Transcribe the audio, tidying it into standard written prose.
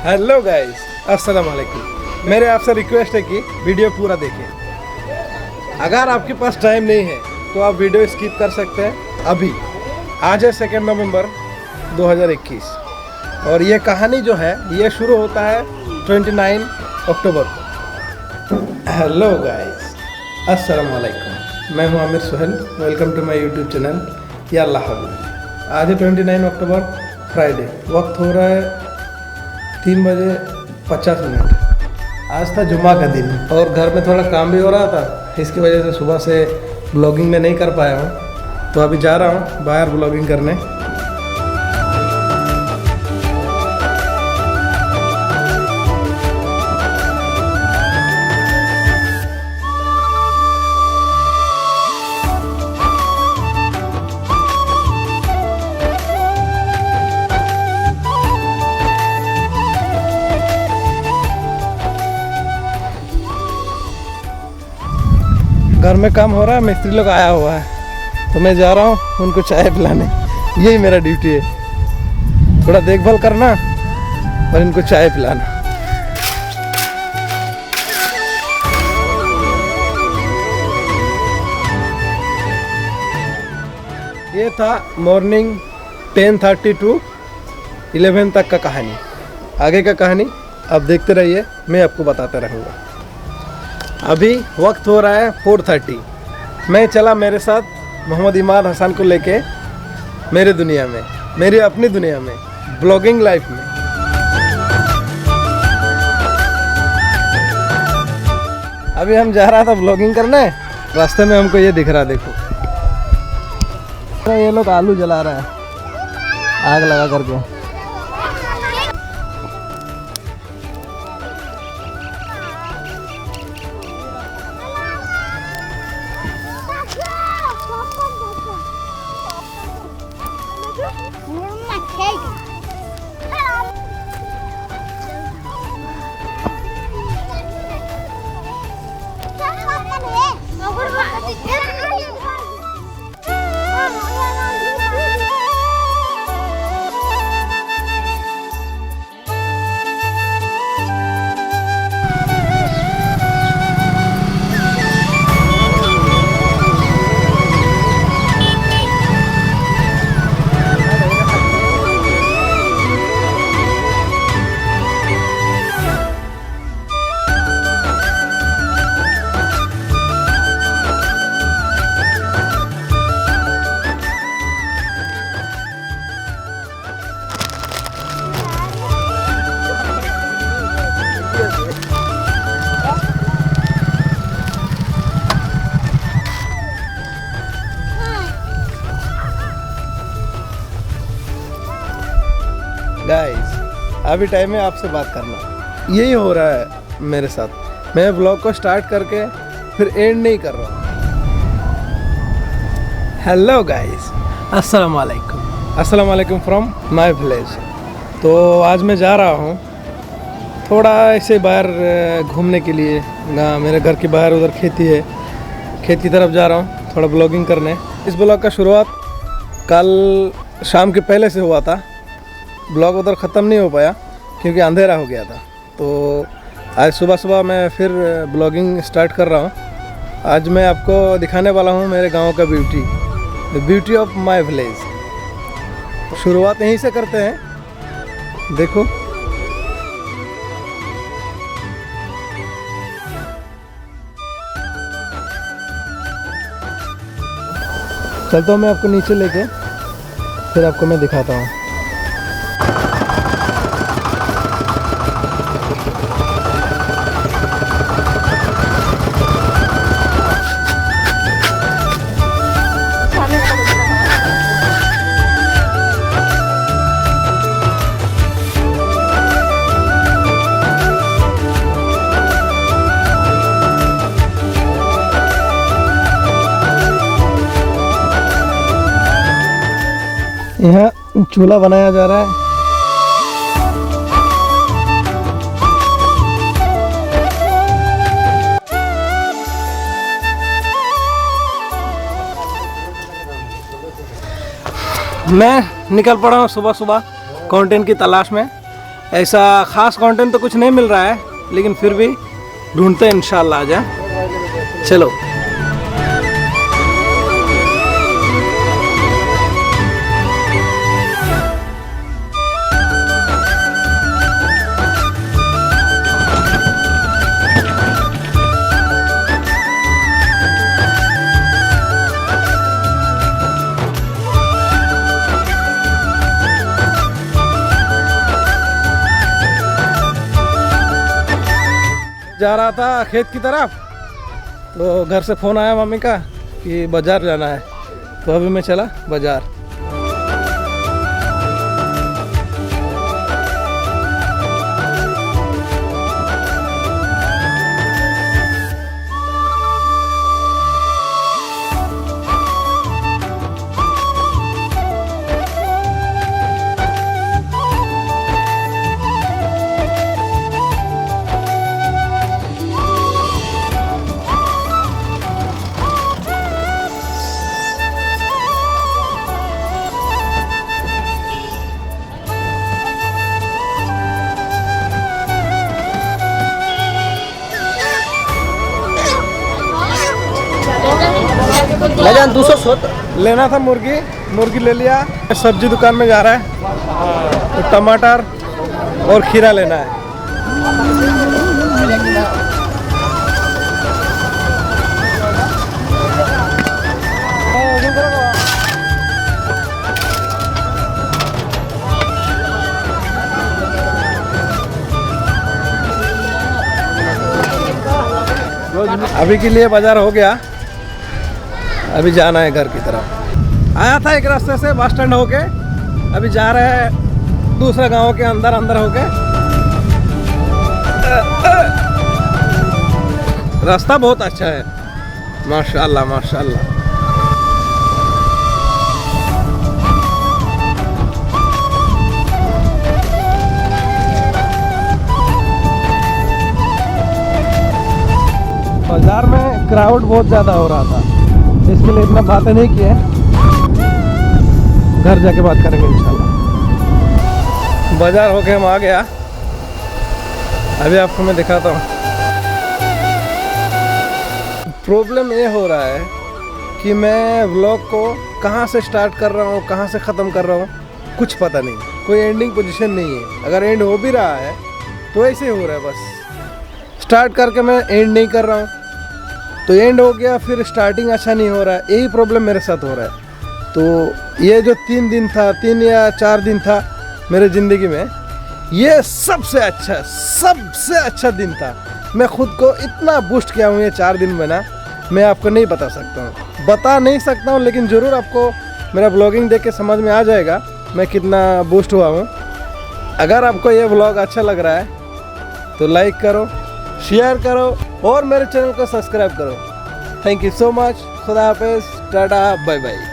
Hello guys, अस्सलाम वालेकुम। मेरे आपसे रिक्वेस्ट है कि वीडियो पूरा देखें। अगर आपके पास टाइम नहीं है तो आप वीडियो स्किप कर सकते हैं। अभी आज है 2 नवंबर 2021 और ये कहानी जो है ये शुरू होता है 29 अक्टूबर को। हेलो गाइस, अस्सलाम वालेकुम। मैं हूं Aamir Suhail. Welcome to my YouTube channel या अल्लाह हाफ़िज़। आज है 29 अक्टूबर, फ्राइडे। वक्त हो रहा है 3 बजे 50 मिनट। आज था जुम्मा का दिन और घर में थोड़ा काम भी हो रहा था, इसकी वजह से सुबह से ब्लॉगिंग में नहीं कर पाया हूँ। तो अभी जा रहा हूँ बाहर ब्लॉगिंग करने। घर में काम हो रहा है, मिस्त्री लोग आया हुआ है तो मैं जा रहा हूँ उनको चाय पिलाने। यही मेरा ड्यूटी है, थोड़ा देखभाल करना और इनको चाय पिलाना। ये था मॉर्निंग 10:30 टू 11 तक का कहानी। आगे का कहानी आप देखते रहिए, मैं आपको बताता रहूँगा। अभी वक्त हो रहा है 4:30। मैं चला मेरे साथ मोहम्मद इमाद हसन को लेके मेरी दुनिया में, मेरी अपनी दुनिया में, ब्लॉगिंग लाइफ में। अभी हम जा रहा था ब्लॉगिंग करने, रास्ते में हमको ये दिख रहा, देखो ये लोग आलू जला रहा है आग लगा करके। गाइस, अभी टाइम है आपसे बात करना। यही हो रहा है मेरे साथ। मैं ब्लॉग को स्टार्ट करके फिर एंड नहीं कर रहा हूँ। हेलो गाइस, अस्सलाम वालेकुम। अस्सलाम वालेकुम फ्रॉम माय विलेज। तो आज मैं जा रहा हूँ थोड़ा ऐसे बाहर घूमने के लिए। मेरे घर के बाहर उधर खेती है, खेत की तरफ जा रहा हूँ थोड़ा ब्लॉगिंग करने। इस ब्लॉग का शुरुआत कल शाम के पहले से हुआ था। ब्लॉग उधर ख़त्म नहीं हो पाया क्योंकि अंधेरा हो गया था। तो आज सुबह सुबह मैं फिर ब्लॉगिंग स्टार्ट कर रहा हूँ। आज मैं आपको दिखाने वाला हूँ मेरे गांव का beauty, the beauty of my village. शुरुआत यहीं से करते हैं, देखो। चलता हूँ मैं आपको नीचे लेके, फिर आपको मैं दिखाता हूँ। यहाँ चूल्हा बनाया जा रहा है। मैं निकल पड़ा हूँ सुबह सुबह कंटेंट की तलाश में। ऐसा ख़ास कंटेंट तो कुछ नहीं मिल रहा है, लेकिन फिर भी ढूंढते हैं इंशाल्लाह आज। चलो जा रहा था खेत की तरफ, तो घर से फ़ोन आया मम्मी का कि बाज़ार जाना है, तो अभी मैं चला बाज़ार। जान 200 लेना था मुर्गी ले लिया। सब्जी दुकान में जा रहा है, तो टमाटर और खीरा लेना है। अभी के लिए बाजार हो गया, अभी जाना है घर की तरफ। आया था एक रास्ते से बस स्टैंड होके, अभी जा रहे हैं दूसरा गांव के अंदर होके। रास्ता बहुत अच्छा है, माशाल्लाह माशाल्लाह। बाजार में क्राउड बहुत ज़्यादा हो रहा था, इसके लिए इतना बातें नहीं किए, घर जाके बात करेंगे इंशाल्लाह। बाजार होके हम आ गया, अभी आपको मैं दिखाता हूँ। प्रॉब्लम ये हो रहा है कि मैं व्लॉग को कहाँ से स्टार्ट कर रहा हूँ, कहाँ से ख़त्म कर रहा हूँ, कुछ पता नहीं, कोई एंडिंग पोजीशन नहीं है। अगर एंड हो भी रहा है तो ऐसे ही हो रहा है, बस स्टार्ट करके मैं एंड नहीं कर रहा हूँ, तो एंड हो गया, फिर स्टार्टिंग अच्छा नहीं हो रहा है। यही प्रॉब्लम मेरे साथ हो रहा है। तो ये जो 3 या 4 दिन था मेरे ज़िंदगी में, ये सबसे अच्छा दिन था। मैं खुद को इतना बूस्ट किया हूँ ये 4 दिन में ना, मैं आपको नहीं बता सकता हूँ, लेकिन ज़रूर आपको मेरा ब्लॉगिंग देख के समझ में आ जाएगा मैं कितना बूस्ट हुआ हूँ। अगर आपको ये ब्लॉग अच्छा लग रहा है तो लाइक करो, शेयर करो और मेरे चैनल को सब्सक्राइब करो। Thank you so much. खुदा हाफिज़, टाटा, बाय बाय।